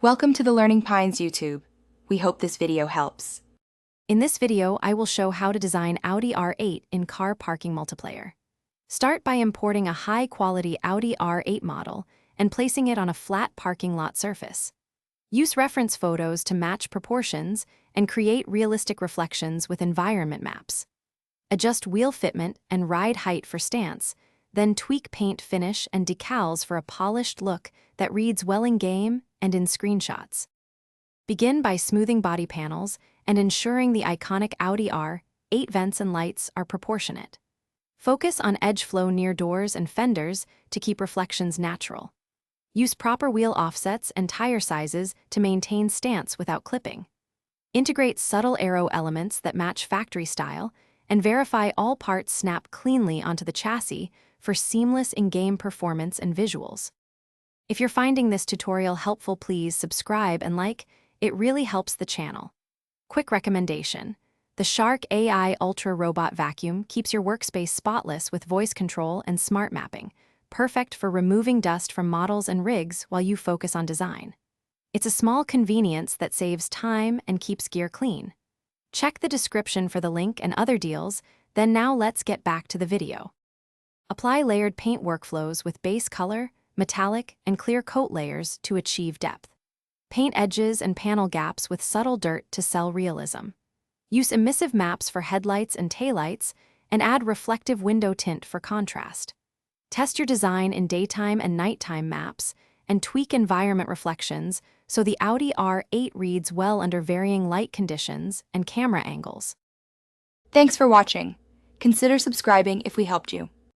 Welcome to the Learning Pines YouTube. We hope this video helps. In this video, I will show how to design Audi R8 in Car Parking Multiplier. Start by importing a high-quality Audi R8 model and placing it on a flat parking lot surface. Use reference photos to match proportions and create realistic reflections with environment maps. Adjust wheel fitment and ride height for stance, then tweak paint finish and decals for a polished look that reads well in-game and in screenshots. Begin by smoothing body panels and ensuring the iconic Audi R8 vents and lights are proportionate. Focus on edge flow near doors and fenders to keep reflections natural. Use proper wheel offsets and tire sizes to maintain stance without clipping. Integrate subtle aero elements that match factory style and verify all parts snap cleanly onto the chassis for seamless in-game performance and visuals. If you're finding this tutorial helpful, please subscribe and like. It really helps the channel. Quick recommendation: the Shark AI Ultra Robot Vacuum keeps your workspace spotless with voice control and smart mapping, perfect for removing dust from models and rigs while you focus on design. It's a small convenience that saves time and keeps gear clean. Check the description for the link and other deals, then now let's get back to the video. Apply layered paint workflows with base color, metallic, and clear coat layers to achieve depth. Paint edges and panel gaps with subtle dirt to sell realism. Use emissive maps for headlights and taillights, and add reflective window tint for contrast. Test your design in daytime and nighttime maps, and tweak environment reflections so the Audi R8 reads well under varying light conditions and camera angles. Thanks for watching. Consider subscribing if we helped you.